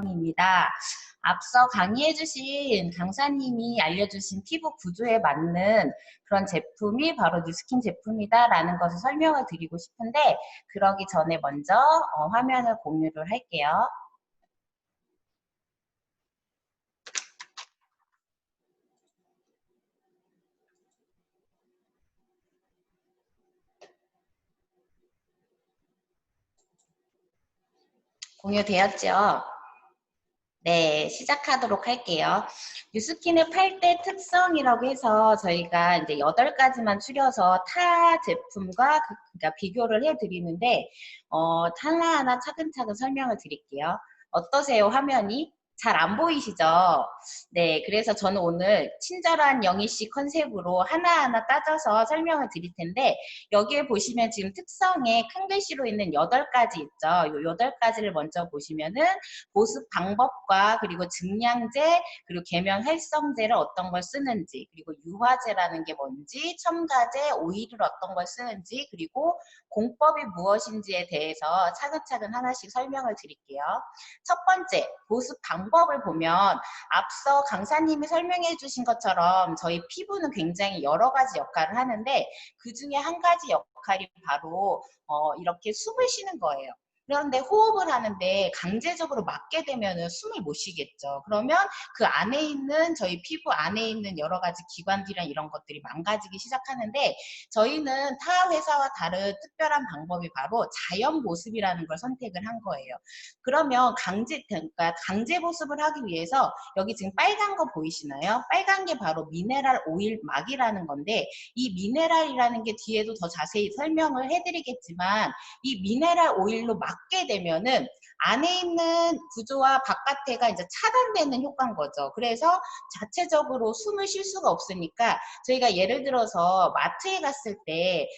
입니다. 앞서 강의해주신 강사님이 알려주신 피부 구조에 맞는 그런 제품이 바로 뉴스킨 제품이다라는 것을 설명을 드리고 싶은데, 그러기 전에 먼저 화면을 공유를 할게요. 공유되었죠? 네, 시작하도록 할게요. 뉴스킨을 팔 때 특성이라고 해서 저희가 이제 8가지만 추려서 타 제품과 그러니까 비교를 해드리는데, 하나하나 차근차근 설명을 드릴게요. 어떠세요, 화면이? 잘 안 보이시죠? 네, 그래서 저는 오늘 친절한 영희씨 컨셉으로 하나하나 따져서 설명을 드릴 텐데, 여기에 보시면 지금 특성에 큰 글씨로 있는 8가지 있죠? 요 8가지를 먼저 보시면은 보습 방법과 그리고 증량제 그리고 계면 활성제를 어떤 걸 쓰는지, 그리고 유화제라는 게 뭔지, 첨가제, 오일을 어떤 걸 쓰는지, 그리고 공법이 무엇인지에 대해서 차근차근 하나씩 설명을 드릴게요. 첫 번째, 보습 방법을 보면 앞서 강사님이 설명해 주신 것처럼 저희 피부는 굉장히 여러 가지 역할을 하는데, 그 중에 한 가지 역할이 바로 이렇게 숨을 쉬는 거예요. 그런데 호흡을 하는데 강제적으로 막게 되면 숨을 못 쉬겠죠. 그러면 그 안에 있는 저희 피부 안에 있는 여러 가지 기관들이랑 이런 것들이 망가지기 시작하는데, 저희는 타 회사와 다른 특별한 방법이 바로 자연 보습이라는 걸 선택을 한 거예요. 그러면 그러니까 강제 보습을 하기 위해서 여기 지금 빨간 거 보이시나요? 빨간 게 바로 미네랄 오일 막이라는 건데, 이 미네랄이라는 게 뒤에도 더 자세히 설명을 해드리겠지만, 이 미네랄 오일로 막게 되면은 안에 있는 구조와 바깥에가 이제 차단되는 효과인 거죠. 그래서 자체적으로 숨을 쉴 수가 없으니까, 저희가 예를 들어서 마트에 갔을 때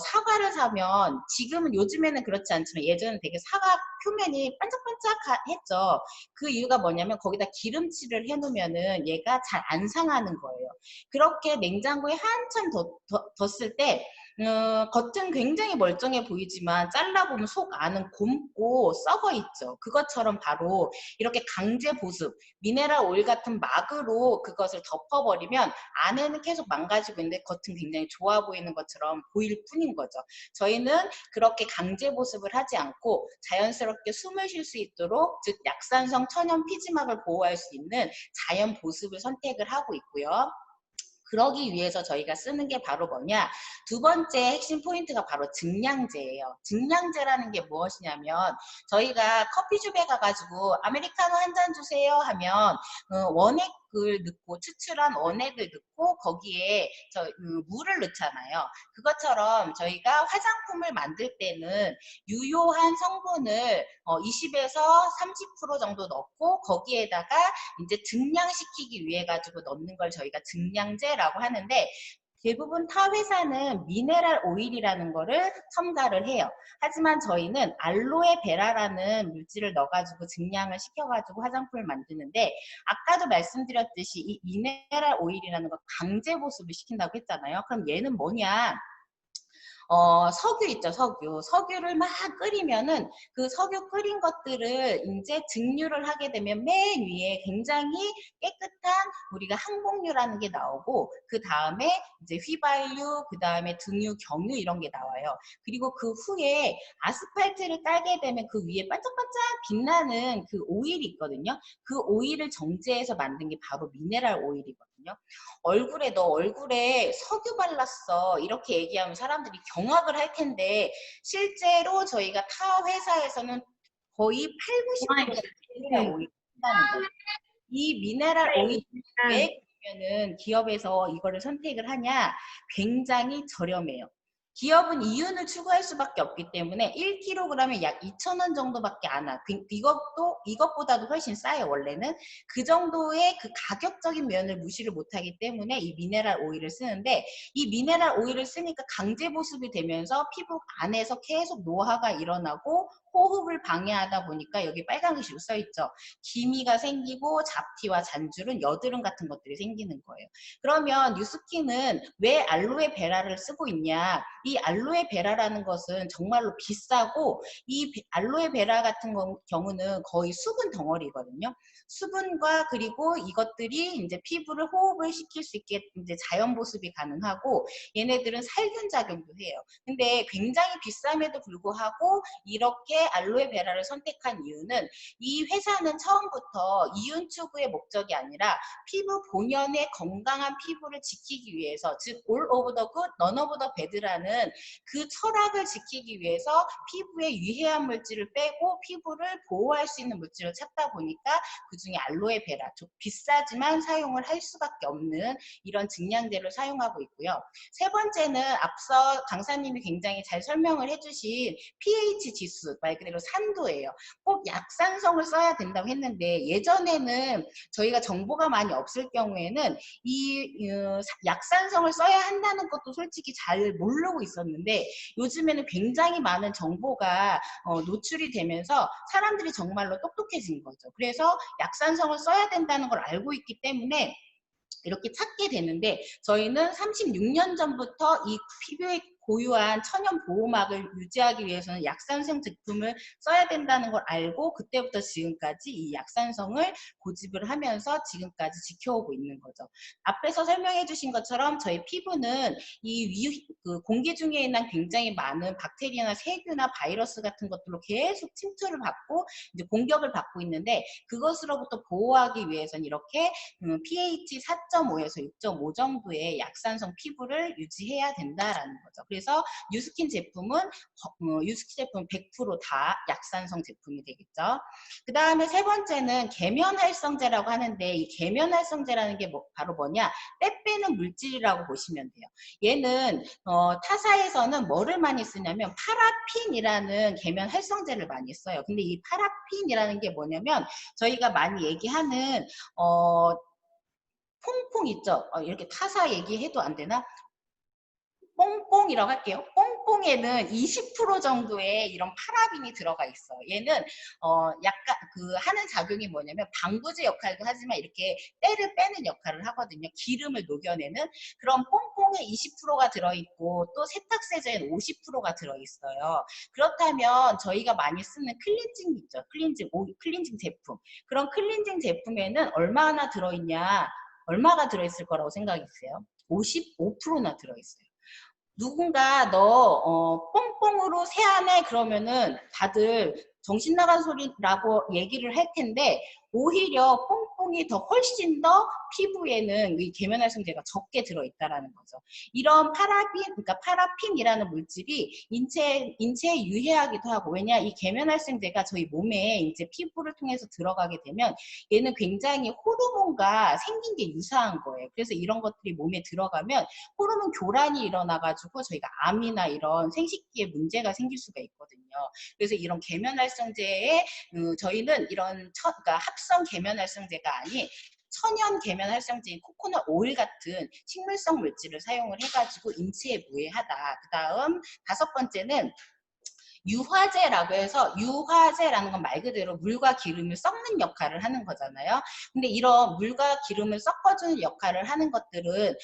사과를 사면, 지금은 요즘에는 그렇지 않지만 예전에 되게 사과 표면이 반짝반짝했죠. 그 이유가 뭐냐면 거기다 기름칠을 해놓으면은 얘가 잘 안 상하는 거예요. 그렇게 냉장고에 한참 뒀을 때 겉은 굉장히 멀쩡해 보이지만 잘라보면 속 안은 곪고 썩어 있죠. 그것처럼 바로 이렇게 강제 보습, 미네랄 오일 같은 막으로 그것을 덮어버리면 안에는 계속 망가지고 있는데 겉은 굉장히 좋아 보이는 것처럼 보일 뿐인 거죠. 저희는 그렇게 강제 보습을 하지 않고 자연스럽게 숨을 쉴 수 있도록, 즉 약산성 천연 피지막을 보호할 수 있는 자연 보습을 선택을 하고 있고요. 그러기 위해서 저희가 쓰는 게 바로 뭐냐, 두 번째 핵심 포인트가 바로 증량제예요. 증량제라는 게 무엇이냐면, 저희가 커피숍에 가가지고 아메리카노 한 잔 주세요 하면 원액을 넣고, 추출한 원액을 넣고 거기에 물을 넣잖아요. 그것처럼 저희가 화장품을 만들 때는 유효한 성분을 20에서 30% 정도 넣고 거기에다가 이제 증량시키기 위해 가지고 넣는 걸 저희가 증량제라고 하는데, 대부분 타 회사는 미네랄 오일이라는 거를 첨가를 해요. 하지만 저희는 알로에 베라라는 물질을 넣어가지고 증량을 시켜가지고 화장품을 만드는데, 아까도 말씀드렸듯이 이 미네랄 오일이라는 거 강제 보습을 시킨다고 했잖아요. 그럼 얘는 뭐냐? 석유 있죠, 석유. 석유를 막 끓이면은 그 석유 끓인 것들을 이제 증류를 하게 되면 맨 위에 굉장히 깨끗한 우리가 항공유라는 게 나오고, 그 다음에 이제 휘발유, 그 다음에 등유, 경유 이런 게 나와요. 그리고 그 후에 아스팔트를 깔게 되면 그 위에 반짝반짝 빛나는 그 오일이 있거든요. 그 오일을 정제해서 만든 게 바로 미네랄 오일이거든요. 너 얼굴에 석유 발랐어, 이렇게 얘기하면 사람들이 경악을 할 텐데, 실제로 저희가 타 회사에서는 거의 8, 90%가 미네랄 오일을 쓴다는 거예요. 이 미네랄 오일이 왜 그러면은 기업에서 이거를 선택을 하냐? 굉장히 저렴해요. 기업은 이윤을 추구할 수밖에 없기 때문에 1kg에 약 2,000원 정도밖에 안 와. 이것보다도 훨씬 싸요, 원래는. 그 정도의 그 가격적인 면을 무시를 못하기 때문에 이 미네랄 오일을 쓰는데, 이 미네랄 오일을 쓰니까 강제 보습이 되면서 피부 안에서 계속 노화가 일어나고 호흡을 방해하다 보니까 여기 빨간 글씨로 써 있죠. 기미가 생기고 잡티와 잔주름, 여드름 같은 것들이 생기는 거예요. 그러면 뉴스킨은 왜 알로에베라를 쓰고 있냐? 이 알로에베라라는 것은 정말로 비싸고 이 알로에베라 같은 경우는 거의 수분 덩어리거든요. 수분과 그리고 이것들이 이제 피부를 호흡을 시킬 수 있게 이제 자연 보습이 가능하고 얘네들은 살균 작용도 해요. 근데 굉장히 비쌈에도 불구하고 이렇게 알로에베라를 선택한 이유는 이 회사는 처음부터 이윤 추구의 목적이 아니라 피부 본연의 건강한 피부를 지키기 위해서, 즉 all of the good, none of the bad라는 그 철학을 지키기 위해서 피부에 유해한 물질을 빼고 피부를 보호할 수 있는 물질을 찾다 보니까 그중에 알로에베라, 비싸지만 사용을 할 수밖에 없는 이런 증량제를 사용하고 있고요. 세 번째는 앞서 강사님이 굉장히 잘 설명을 해주신 pH 지수, 말 그대로 산도예요. 꼭 약산성을 써야 된다고 했는데 예전에는 저희가 정보가 많이 없을 경우에는 이 약산성을 써야 한다는 것도 솔직히 잘 모르고 있었는데 요즘에는 굉장히 많은 정보가 노출이 되면서 사람들이 정말로 똑똑해진 거죠. 그래서 약산성을 써야 된다는 걸 알고 있기 때문에 이렇게 찾게 되는데 저희는 36년 전부터 이 피부에 고유한 천연 보호막을 유지하기 위해서는 약산성 제품을 써야 된다는 걸 알고 그때부터 지금까지 이 약산성을 고집을 하면서 지금까지 지켜오고 있는 거죠. 앞에서 설명해 주신 것처럼 저희 피부는 그 공기 중에 있는 굉장히 많은 박테리아나 세균이나 바이러스 같은 것들로 계속 침투를 받고 이제 공격을 받고 있는데 그것으로부터 보호하기 위해서는 이렇게 pH 4.5에서 6.5 정도의 약산성 피부를 유지해야 된다라는 거죠. 그래서 뉴스킨 제품은 100% 약산성 제품이 되겠죠. 그 다음에 세 번째는 계면활성제라고 하는데 이 계면활성제라는 게 바로 뭐냐? 때 빼는 물질이라고 보시면 돼요. 얘는 타사에서는 뭐를 많이 쓰냐면 파라핀이라는 계면활성제를 많이 써요. 근데 이 파라핀이라는 게 뭐냐면 저희가 많이 얘기하는 퐁퐁 있죠? 이렇게 타사 얘기해도 안 되나? 뽕뽕이라고 할게요. 뽕뽕에는 20% 정도의 이런 파라빈이 들어가 있어요. 얘는 약간 그 하는 작용이 뭐냐면 방부제 역할도 하지만 이렇게 때를 빼는 역할을 하거든요. 기름을 녹여내는 그런 뽕뽕에 20%가 들어있고 또 세탁세제엔 50%가 들어있어요. 그렇다면 저희가 많이 쓰는 클렌징 있죠. 클렌징 제품. 그런 클렌징 제품에는 얼마나 들어있냐? 얼마가 들어있을 거라고 생각했어요? 55%나 들어있어요. 누군가 너 뽕뽕으로 세안해 그러면은 다들 정신 나간 소리라고 얘기를 할 텐데 오히려 뽕뽕이 더 훨씬 더 피부에는 이 계면활성제가 적게 들어있다라는 거죠. 이런 그러니까 파라핀이라는 물질이 인체에 유해하기도 하고 왜냐 이 계면활성제가 저희 몸에 이제 피부를 통해서 들어가게 되면 얘는 굉장히 호르몬과 생긴 게 유사한 거예요. 그래서 이런 것들이 몸에 들어가면 호르몬 교란이 일어나가지고 저희가 암이나 이런 생식기에 문제가 생길 수가 있거든요. 그래서 이런 계면활성제에 저희는 이런 그러니까 합성 계면활성제가 아닌 천연 계면활성제인 코코넛 오일 같은 식물성 물질을 사용을 해가지고 인체에 무해하다. 그 다음 5번째는 유화제라고 해서 유화제라는 건 말 그대로 물과 기름을 섞는 역할을 하는 거잖아요. 근데 이런 물과 기름을 섞어주는 역할을 하는 것들은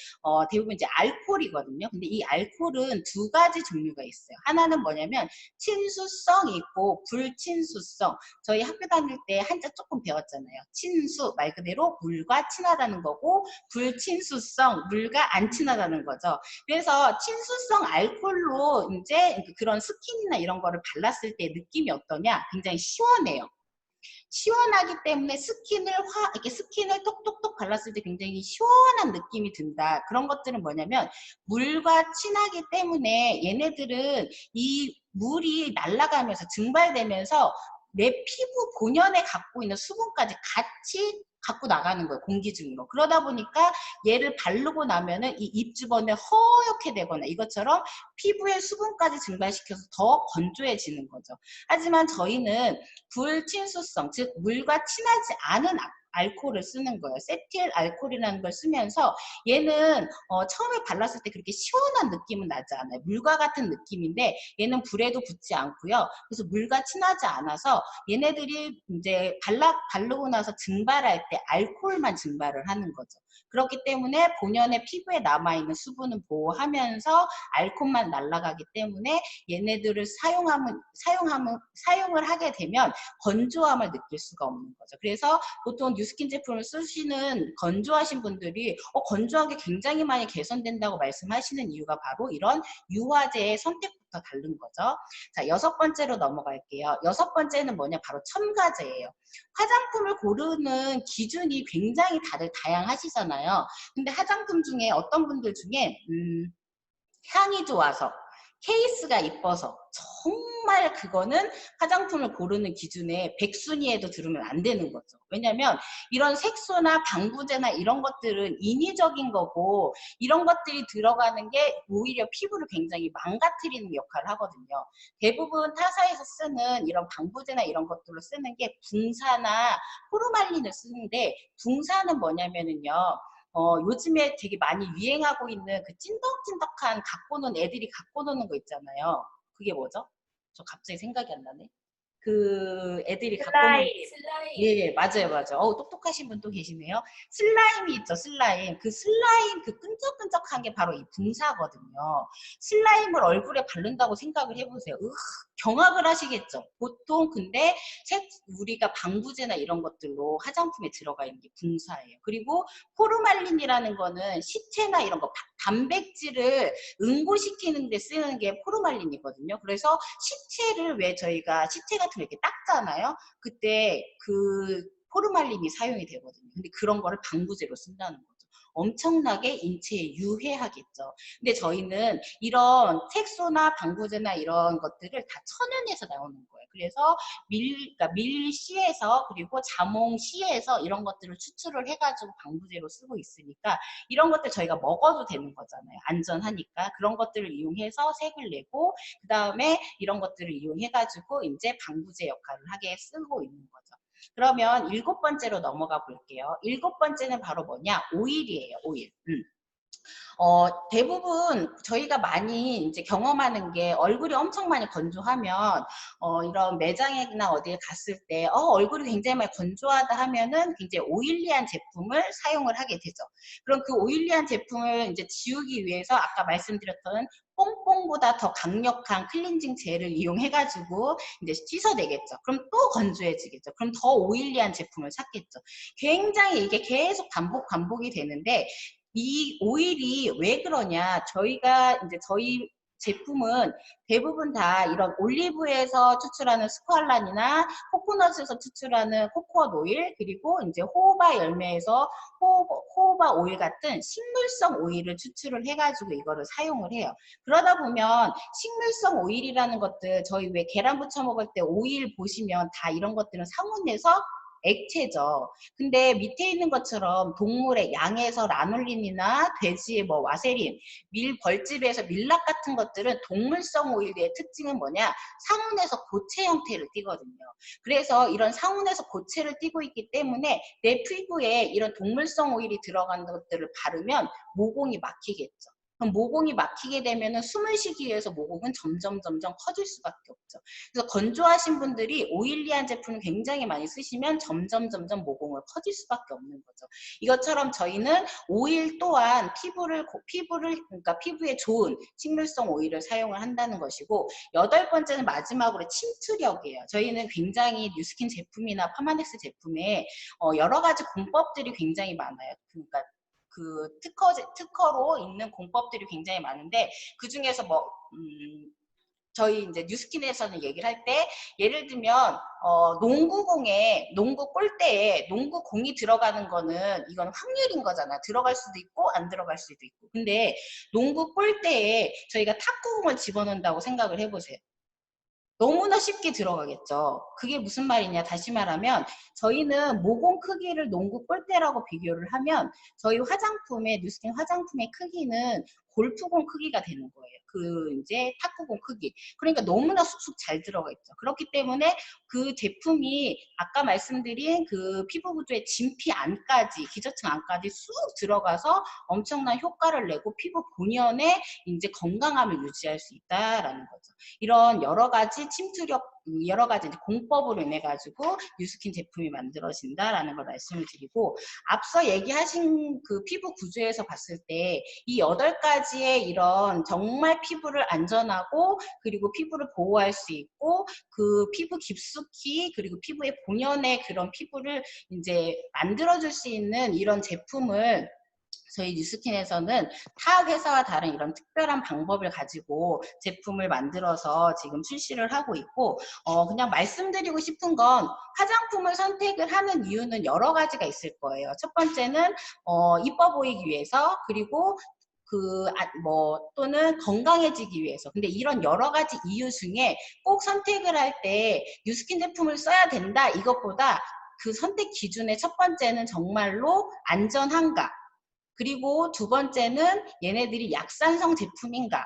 대부분 이제 알코올이거든요. 근데 이 알코올은 두 가지 종류가 있어요. 하나는 뭐냐면 친수성이 있고 불친수성. 저희 학교 다닐 때 한자 조금 배웠잖아요. 친수 말 그대로 물과 친하다는 거고 불친수성 물과 안 친하다는 거죠. 그래서 친수성 알코올로 이제 그런 스킨이나 이런 거를 발랐을 때 느낌이 어떠냐? 굉장히 시원해요. 시원하기 때문에 이렇게 스킨을 톡톡톡 발랐을 때 굉장히 시원한 느낌이 든다. 그런 것들은 뭐냐면 물과 친하기 때문에 얘네들은 이 물이 날아가면서 증발되면서 내 피부 본연에 갖고 있는 수분까지 같이 갖고 나가는 거예요. 공기 중으로. 그러다 보니까 얘를 바르고 나면은 이 입 주변에 허옇게 되거나 이것처럼 피부의 수분까지 증발시켜서 더 건조해지는 거죠. 하지만 저희는 불친수성, 즉 물과 친하지 않은 알코올을 쓰는 거예요. 세틸 알코올이라는 걸 쓰면서 얘는 처음에 발랐을 때 그렇게 시원한 느낌은 나지 않아요. 물과 같은 느낌인데 얘는 불에도 붙지 않고요. 그래서 물과 친하지 않아서 얘네들이 이제 바르고 나서 증발할 때 알코올만 증발을 하는 거죠. 그렇기 때문에 본연의 피부에 남아있는 수분은 보호하면서 알코올만 날아가기 때문에 얘네들을 사용을 하게 되면 건조함을 느낄 수가 없는 거죠. 그래서 보통 뉴스킨 제품을 쓰시는 건조하신 분들이 건조한 게 굉장히 많이 개선된다고 말씀하시는 이유가 바로 이런 유화제의 선택부터 다른 거죠. 자, 6번째로 넘어갈게요. 6번째는 뭐냐? 바로 첨가제예요. 화장품을 고르는 기준이 굉장히 다들 다양하시잖아요. 근데 화장품 중에 어떤 분들 중에 향이 좋아서 케이스가 이뻐서 정말 그거는 화장품을 고르는 기준에 100순위에도 들으면 안 되는 거죠. 왜냐면 이런 색소나 방부제나 이런 것들은 인위적인 거고 이런 것들이 들어가는 게 오히려 피부를 굉장히 망가뜨리는 역할을 하거든요. 대부분 타사에서 쓰는 이런 방부제나 이런 것들로 쓰는 게 붕사나 포르말린을 쓰는데 붕사는 뭐냐면은요. 요즘에 되게 많이 유행하고 있는 그 찐덕찐덕한 애들이 갖고 노는 거 있잖아요. 그게 뭐죠? 저 갑자기 생각이 안 나네. 그 애들이 갖고 노는 슬라임. 예, 맞아요, 맞아요. 똑똑하신 분 또 계시네요. 슬라임이 있죠, 슬라임. 그 슬라임, 그 끈적끈적한 게 바로 이 붕사거든요. 슬라임을 얼굴에 바른다고 생각을 해보세요. 경악을 하시겠죠. 보통 근데 우리가 방부제나 이런 것들로 화장품에 들어가 있는 게 붕사예요. 그리고 포르말린이라는 거는 시체나 이런 거, 단백질을 응고시키는 데 쓰는 게 포르말린이거든요. 그래서 시체를 왜 저희가 시체 같은 거 이렇게 닦잖아요. 그때 그 포르말린이 사용이 되거든요. 근데 그런 거를 방부제로 쓴다는 거죠. 엄청나게 인체에 유해하겠죠. 근데 저희는 이런 색소나 방부제나 이런 것들을 다 천연에서 나오는 거예요. 그래서 그러니까 밀씨에서 그리고 자몽씨에서 이런 것들을 추출을 해가지고 방부제로 쓰고 있으니까 이런 것들 저희가 먹어도 되는 거잖아요. 안전하니까 그런 것들을 이용해서 색을 내고 그 다음에 이런 것들을 이용해가지고 이제 방부제 역할을 하게 쓰고 있는 거죠. 그러면 7번째로 넘어가 볼게요. 7번째는 바로 뭐냐? 오일이에요. 오일. 대부분 저희가 많이 이제 경험하는 게 얼굴이 엄청 많이 건조하면 이런 매장이나 어디에 갔을 때 얼굴이 굉장히 많이 건조하다 하면은 굉장히 오일리한 제품을 사용을 하게 되죠. 그럼 그 오일리한 제품을 이제 지우기 위해서 아까 말씀드렸던 뽕뽕보다 더 강력한 클렌징 젤을 이용해가지고 이제 씻어내겠죠. 그럼 또 건조해지겠죠. 그럼 더 오일리한 제품을 찾겠죠. 굉장히 이게 계속 반복이 되는데 이 오일이 왜 그러냐? 저희가 이제 저희 제품은 대부분 다 이런 올리브에서 추출하는 스쿠알란이나 코코넛에서 추출하는 코코넛 오일 그리고 이제 호호바 열매에서 호호바 오일 같은 식물성 오일을 추출을 해가지고 이거를 사용을 해요. 그러다 보면 식물성 오일이라는 것들 저희 왜 계란 부쳐 먹을 때 오일 보시면 다 이런 것들은 상온에서 액체죠. 근데 밑에 있는 것처럼 동물의 양에서 라놀린이나 돼지의 뭐 와세린, 벌집에서 밀랍 같은 것들은 동물성 오일의 특징은 뭐냐? 상온에서 고체 형태를 띠거든요. 그래서 이런 상온에서 고체를 띠고 있기 때문에 내 피부에 이런 동물성 오일이 들어간 것들을 바르면 모공이 막히겠죠. 그럼 모공이 막히게 되면 숨을 쉬기 위해서 모공은 점점 커질 수밖에 없죠. 그래서 건조하신 분들이 오일리한 제품을 굉장히 많이 쓰시면 점점 모공을 커질 수밖에 없는 거죠. 이것처럼 저희는 오일 또한 그러니까 피부에 좋은 식물성 오일을 사용을 한다는 것이고 8번째는 마지막으로 침투력이에요. 저희는 굉장히 뉴스킨 제품이나 파마넥스 제품에 여러 가지 공법들이 굉장히 많아요. 그러니까 그 특허로 있는 공법들이 굉장히 많은데 그 중에서 뭐 저희 이제 뉴스킨에서는 얘기를 할 때 예를 들면 농구 골대에 농구공이 들어가는 거는 이건 확률인 거잖아. 들어갈 수도 있고 안 들어갈 수도 있고. 근데 농구 골대에 저희가 탁구공을 집어넣는다고 생각을 해보세요. 너무나 쉽게 들어가겠죠. 그게 무슨 말이냐? 다시 말하면 저희는 모공 크기를 농구 골대라고 비교를 하면 저희 뉴스킨 화장품의 크기는 골프공 크기가 되는 거예요. 그 이제 탁구공 크기. 그러니까 너무나 쑥쑥 잘 들어가 있죠. 그렇기 때문에 그 제품이 아까 말씀드린 그 피부 구조의 진피 안까지, 기저층 안까지 쑥 들어가서 엄청난 효과를 내고 피부 본연의 이제 건강함을 유지할 수 있다라는 거죠. 이런 여러 가지 침투력, 여러 가지 이제 공법으로 인해 가지고 뉴스킨 제품이 만들어진다라는 걸 말씀을 드리고, 앞서 얘기하신 그 피부 구조에서 봤을 때 이 8가지의 이런 정말 피부를 안전하고 그리고 피부를 보호할 수 있고 그 피부 깊숙이 그리고 피부의 본연의 그런 피부를 이제 만들어줄 수 있는 이런 제품을 저희 뉴스킨에서는 타 회사와 다른 이런 특별한 방법을 가지고 제품을 만들어서 지금 출시를 하고 있고, 그냥 말씀드리고 싶은 건 화장품을 선택을 하는 이유는 여러 가지가 있을 거예요. 첫 번째는 이뻐 보이기 위해서, 그리고 또는 건강해지기 위해서. 근데 이런 여러 가지 이유 중에 꼭 선택을 할 때 뉴스킨 제품을 써야 된다 이것보다 그 선택 기준의 첫 번째는 정말로 안전한가, 그리고 두 번째는 얘네들이 약산성 제품인가,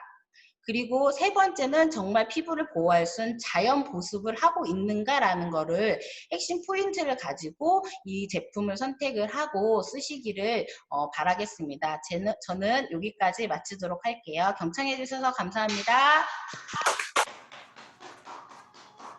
그리고 세 번째는 정말 피부를 보호할 수 있는 자연 보습을 하고 있는가라는 거를 핵심 포인트를 가지고 이 제품을 선택을 하고 쓰시기를 바라겠습니다. 저는 여기까지 마치도록 할게요. 경청해 주셔서 감사합니다.